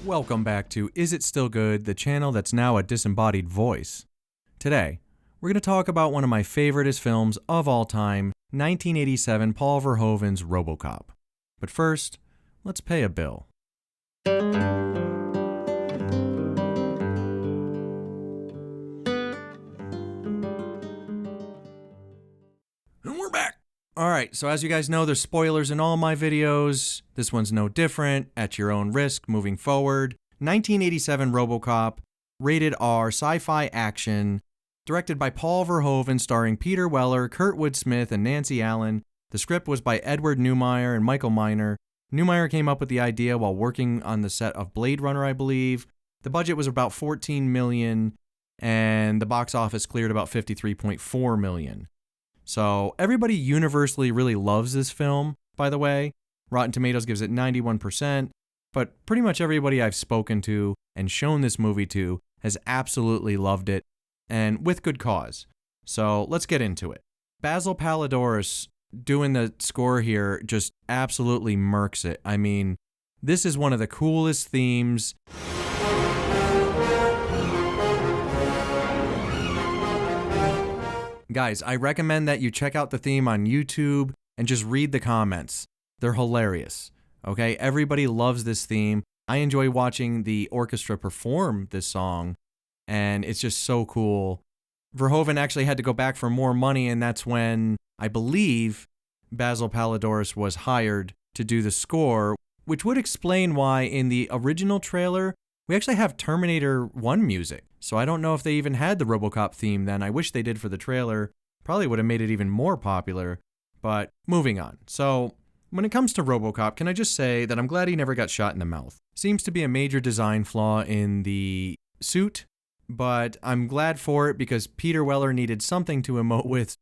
Welcome back to Is It Still Good, the channel that's now a disembodied voice. Today, we're going to talk about one of my favoriteest films of all time, 1987 Paul Verhoeven's Robocop. But first, let's pay a bill. And we're back! Alright, so as you guys know, there's spoilers in all my videos. This one's no different, at your own risk, moving forward. 1987 Robocop, rated R, sci-fi action, directed by Paul Verhoeven, starring Peter Weller, Kurtwood Smith, and Nancy Allen. The script was by Edward Neumeier and Michael Miner. Neumeier came up with the idea while working on the set of Blade Runner, I believe. The budget was about $14 million, and the box office cleared about $53.4 million. So everybody universally really loves this film, by the way. Rotten Tomatoes gives it 91%, but pretty much everybody I've spoken to and shown this movie to has absolutely loved it, and with good cause. So let's get into it. Basil Palladores doing the score here just absolutely murks it. I mean, this is one of the coolest themes. Guys, I recommend that you check out the theme on YouTube and just read the comments. They're hilarious. Okay, everybody loves this theme. I enjoy watching the orchestra perform this song, and it's just so cool. Verhoeven actually had to go back for more money, and that's when, I believe, Basil Palladores was hired to do the score, which would explain why in the original trailer, we actually have Terminator 1 music. So I don't know if they even had the Robocop theme then. I wish they did for the trailer. Probably would have made it even more popular. But moving on. So when it comes to Robocop, can I just say that I'm glad he never got shot in the mouth. Seems to be a major design flaw in the suit, but I'm glad for it because Peter Weller needed something to emote with.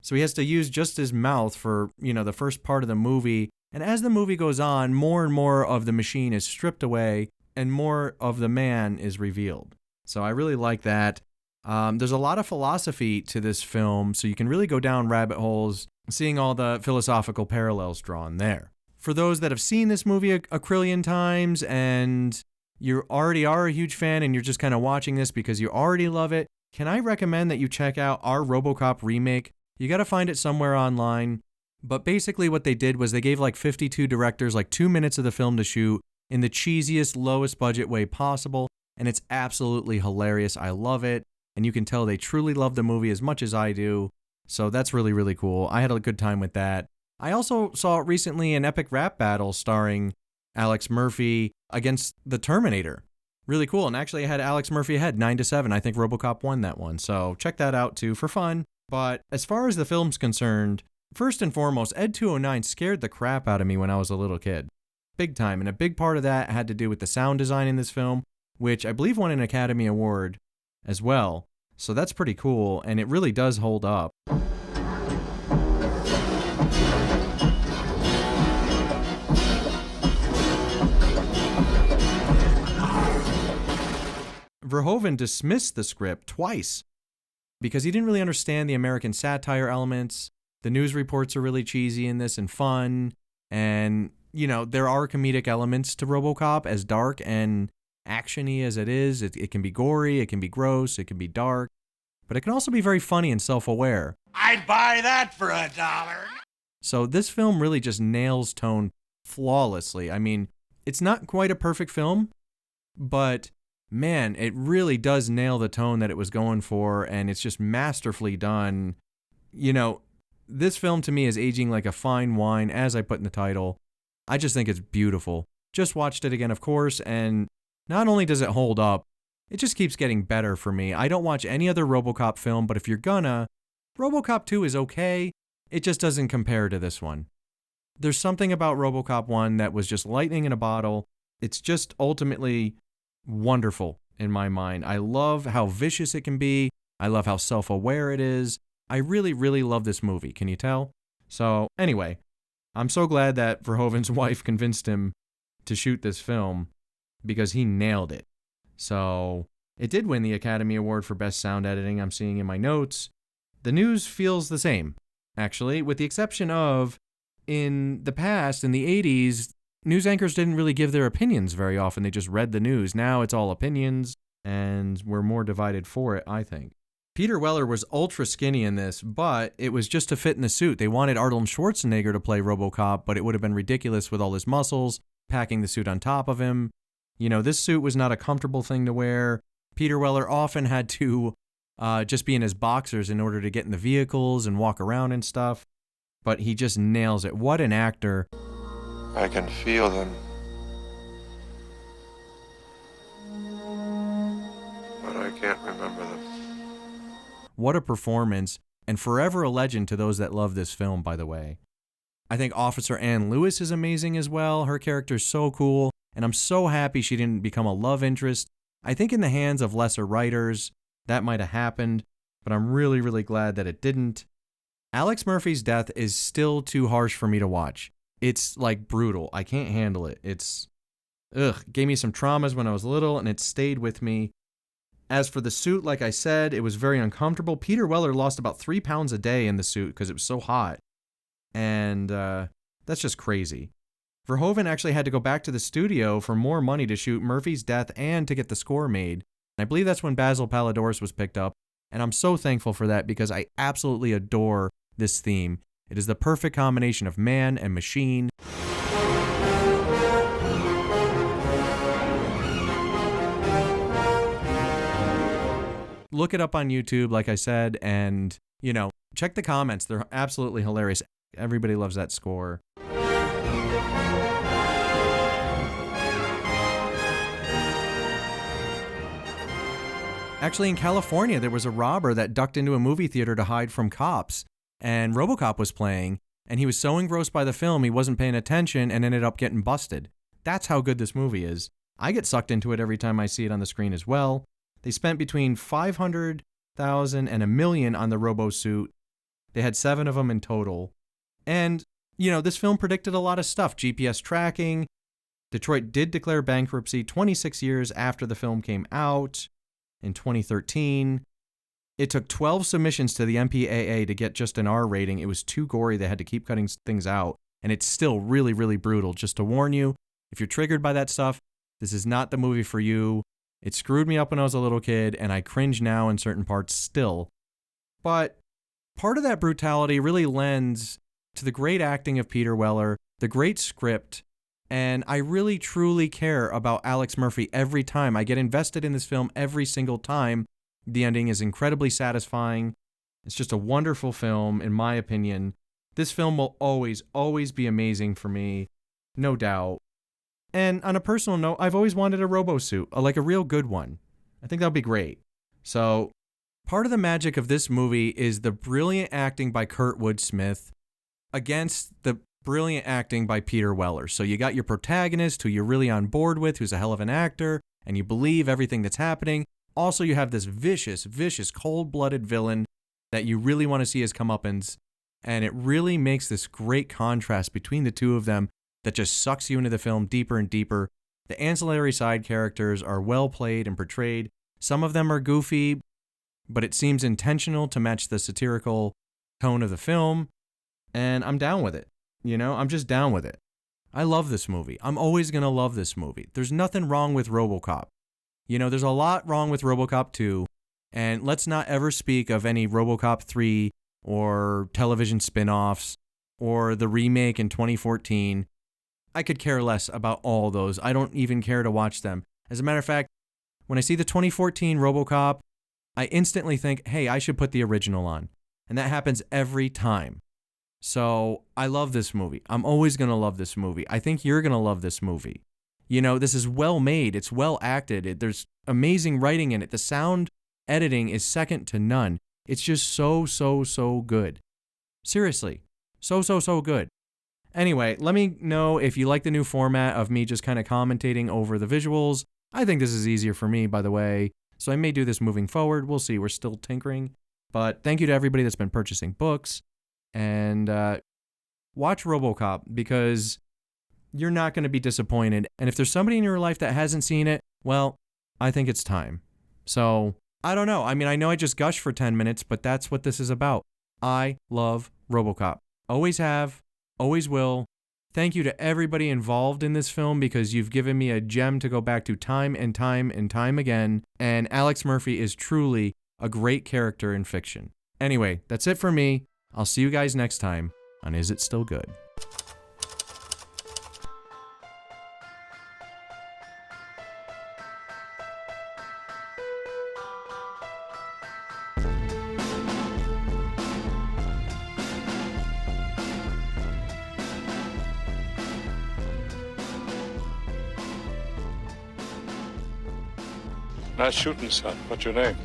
So he has to use just his mouth for, the first part of the movie. And as the movie goes on, more and more of the machine is stripped away and more of the man is revealed. So I really like that. There's a lot of philosophy to this film, so you can really go down rabbit holes, seeing all the philosophical parallels drawn there. For those that have seen this movie a trillion times and you already are a huge fan and you're just kind of watching this because you already love it, can I recommend that you check out our Robocop remake? You got to find it somewhere online. But basically what they did was they gave like 52 directors like 2 minutes of the film to shoot in the cheesiest, lowest budget way possible. And it's absolutely hilarious. I love it. And you can tell they truly love the movie as much as I do. So that's really, really cool. I had a good time with that. I also saw recently an epic rap battle starring Alex Murphy against the Terminator. Really cool. And actually I had Alex Murphy ahead 9-7. I think Robocop won that one. So check that out too for fun. But as far as the film's concerned, first and foremost, Ed 209 scared the crap out of me when I was a little kid. Big time. And a big part of that had to do with the sound design in this film, which I believe won an Academy Award as well. So that's pretty cool, and it really does hold up. Verhoeven dismissed the script twice because he didn't really understand the American satire elements. The news reports are really cheesy in this and fun, and, there are comedic elements to Robocop, as dark and action-y as it is. It can be gory, it can be gross, it can be dark, but it can also be very funny and self-aware. I'd buy that for $1. So this film really just nails tone flawlessly. I mean, it's not quite a perfect film, but man, it really does nail the tone that it was going for, and it's just masterfully done. This film to me is aging like a fine wine, as I put in the title. I just think it's beautiful. Just watched it again, of course, and not only does it hold up, it just keeps getting better for me. I don't watch any other Robocop film, but if you're gonna, Robocop 2 is okay. It just doesn't compare to this one. There's something about Robocop 1 that was just lightning in a bottle. It's just ultimately wonderful in my mind. I love how vicious it can be. I love how self-aware it is. I really, really love this movie. Can you tell? So anyway, I'm so glad that Verhoeven's wife convinced him to shoot this film, because he nailed it. So it did win the Academy Award for Best Sound Editing, I'm seeing in my notes. The news feels the same, actually, with the exception of, in the past, in the 80s, news anchors didn't really give their opinions very often. They just read the news. Now it's all opinions, and we're more divided for it, I think. Peter Weller was ultra skinny in this, but it was just to fit in the suit. They wanted Arnold Schwarzenegger to play Robocop, but it would have been ridiculous with all his muscles, packing the suit on top of him. You know, this suit was not a comfortable thing to wear. Peter Weller often had to just be in his boxers in order to get in the vehicles and walk around and stuff. But he just nails it. What an actor. I can feel them. But I can't remember them. What a performance, and forever a legend to those that love this film, by the way. I think Officer Ann Lewis is amazing as well. Her character's so cool, and I'm so happy she didn't become a love interest. I think in the hands of lesser writers, that might have happened, but I'm really, really glad that it didn't. Alex Murphy's death is still too harsh for me to watch. It's like brutal. I can't handle it. Gave me some traumas when I was little, and it stayed with me. As for the suit, like I said, it was very uncomfortable. Peter Weller lost about 3 pounds a day in the suit because it was so hot. And that's just crazy. Verhoeven actually had to go back to the studio for more money to shoot Murphy's death and to get the score made. I believe that's when Basil Palladores was picked up. And I'm so thankful for that because I absolutely adore this theme. It is the perfect combination of man and machine. Look it up on YouTube, like I said, and, check the comments. They're absolutely hilarious. Everybody loves that score. Actually, in California, there was a robber that ducked into a movie theater to hide from cops, and Robocop was playing, and he was so engrossed by the film, he wasn't paying attention and ended up getting busted. That's how good this movie is. I get sucked into it every time I see it on the screen as well. They spent between $500,000 and $1 million on the Robo suit. They had 7 of them in total. And, this film predicted a lot of stuff. GPS tracking. Detroit did declare bankruptcy 26 years after the film came out in 2013. It took 12 submissions to the MPAA to get just an R rating. It was too gory. They had to keep cutting things out. And it's still really, really brutal. Just to warn you, if you're triggered by that stuff, this is not the movie for you. It screwed me up when I was a little kid, and I cringe now in certain parts still. But part of that brutality really lends to the great acting of Peter Weller, the great script, and I really truly care about Alex Murphy every time. I get invested in this film every single time. The ending is incredibly satisfying. It's just a wonderful film, in my opinion. This film will always, always be amazing for me, no doubt. And on a personal note, I've always wanted a robo suit, like a real good one. I think that would be great. So, part of the magic of this movie is the brilliant acting by Kurtwood Smith against the brilliant acting by Peter Weller. So you got your protagonist who you're really on board with, who's a hell of an actor, and you believe everything that's happening. Also, you have this vicious, vicious, cold-blooded villain that you really want to see his comeuppance. And it really makes this great contrast between the two of them that just sucks you into the film deeper and deeper. The ancillary side characters are well played and portrayed. Some of them are goofy, but it seems intentional to match the satirical tone of the film. And I'm down with it. I'm just down with it. I love this movie. I'm always going to love this movie. There's nothing wrong with Robocop. There's a lot wrong with Robocop 2. And let's not ever speak of any Robocop 3 or television spin-offs or the remake in 2014. I could care less about all those. I don't even care to watch them. As a matter of fact, when I see the 2014 Robocop, I instantly think, hey, I should put the original on. And that happens every time. So I love this movie. I'm always going to love this movie. I think you're going to love this movie. This is well made. It's well acted. There's amazing writing in it. The sound editing is second to none. It's just so, so, so good. Seriously. So, so, so good. Anyway, let me know if you like the new format of me just kind of commentating over the visuals. I think this is easier for me, by the way, so I may do this moving forward. We'll see. We're still tinkering. But thank you to everybody that's been purchasing books. And watch Robocop because you're not going to be disappointed. And if there's somebody in your life that hasn't seen it, well, I think it's time. So, I don't know. I know I just gushed for 10 minutes, but that's what this is about. I love Robocop. Always have. Always will. Thank you to everybody involved in this film because you've given me a gem to go back to time and time and time again. And Alex Murphy is truly a great character in fiction. Anyway, that's it for me. I'll see you guys next time on Is It Still Good? Nice shooting, son. What's your name?